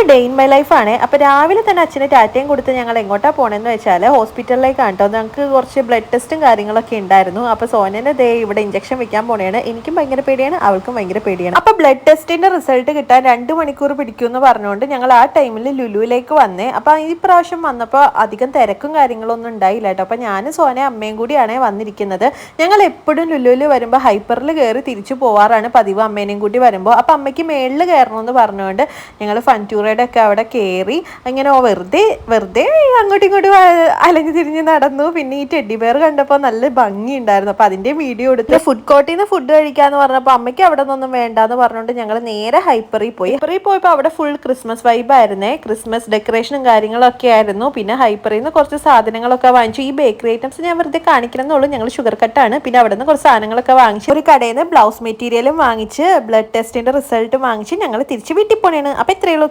ഇന്നൊരു day in my ലൈഫാണ്. അപ്പോൾ രാവിലെ തന്നെ അച്ഛന് ടാറ്റയും കൊടുത്ത് ഞങ്ങൾ എങ്ങോട്ടാണ് പോകണമെന്ന് വെച്ചാൽ ഹോസ്പിറ്റലിലേക്കാണ് കേട്ടോ. ഞങ്ങൾക്ക് കുറച്ച് ബ്ലഡ് ടെസ്റ്റും കാര്യങ്ങളൊക്കെ ഉണ്ടായിരുന്നു. അപ്പോൾ സോനേനെ ദേ ഇവിടെ ഇഞ്ചക്ഷൻ വെക്കാൻ പോണെയാണ്. എനിക്കും ഭയങ്കര പേടിയാണ്, അവൾക്കും ഭയങ്കര പേടിയാണ്. അപ്പോൾ ബ്ലഡ് ടെസ്റ്റിൻ്റെ റിസൾട്ട് കിട്ടാൻ 2 മണിക്കൂർ പിടിക്കുമെന്ന് പറഞ്ഞുകൊണ്ട് ഞങ്ങൾ ആ ടൈമിൽ ലുലുവിലേക്ക് വന്നേ. അപ്പോൾ ഈ പ്രാവശ്യം വന്നപ്പോൾ അധികം തിരക്കും കാര്യങ്ങളൊന്നും ഉണ്ടായില്ല കേട്ടോ. അപ്പോൾ ഞാനും സോനയും അമ്മയും കൂടിയാണ് വന്നിരിക്കുന്നത്. ഞങ്ങൾ എപ്പോഴും ലുലുവിൽ വരുമ്പോൾ ഹൈപ്പറിൽ കയറി തിരിച്ചു പോവാറാണ് പതിവ്, അമ്മേനെയും കൂടി വരുമ്പോൾ. അപ്പോൾ അമ്മയ്ക്ക് മേളിൽ കയറണമെന്ന് പറഞ്ഞുകൊണ്ട് ഞങ്ങൾ ഫൻറ്റൂറയുടെ ഒക്കെ അവിടെ കയറി അങ്ങനെ വെറുതെ അങ്ങോട്ടും ഇങ്ങോട്ടും അലഞ്ഞു തിരിഞ്ഞ് നടന്നു. പിന്നെ ഈ ടെഡി ബെയർ കണ്ടപ്പോൾ നല്ല ഭംഗി ഉണ്ടായിരുന്നു. അപ്പോൾ അതിൻ്റെ വീഡിയോ എടുത്ത് ഫുഡ് കോർട്ടിൽ നിന്ന് ഫുഡ് കഴിക്കാമെന്ന് പറഞ്ഞപ്പോൾ അമ്മയ്ക്ക് അവിടെ നിന്നൊന്നും വേണ്ടാന്ന് പറഞ്ഞുകൊണ്ട് ഞങ്ങൾ നേരെ ഹൈപ്പറിൽ പോയപ്പോൾ അവിടെ ഫുൾ ക്രിസ്മസ് വൈബായിരുന്നേ. ക്രിസ്മസ് ഡെക്കറേഷനും കാര്യങ്ങളൊക്കെ ആയിരുന്നു. പിന്നെ ഹൈപ്പറിൽ നിന്ന് കുറച്ച് സാധനങ്ങളൊക്കെ വാങ്ങിച്ചു. ഈ ബേക്കറി ഐറ്റംസ് ഞാൻ വെറുതെ കാണിക്കണമെന്നുള്ളൂ. ഞങ്ങൾ ഷുഗർ കട്ടാണ്. പിന്നെ അവിടെ നിന്ന് കുറച്ച് സാധനങ്ങളൊക്കെ വാങ്ങിച്ചു. ഒരു കടയിൽ നിന്ന് ബ്ലൗസ് മെറ്റീരിയലും വാങ്ങിച്ച് ബ്ലഡ് ടെസ്റ്റിൻ്റെ റിസൾട്ട് വാങ്ങിച്ച് ഞങ്ങൾ തിരിച്ച് വീട്ടിൽ പോണേണ്. അപ്പോൾ ഇത്രയേ ഉള്ളൂ.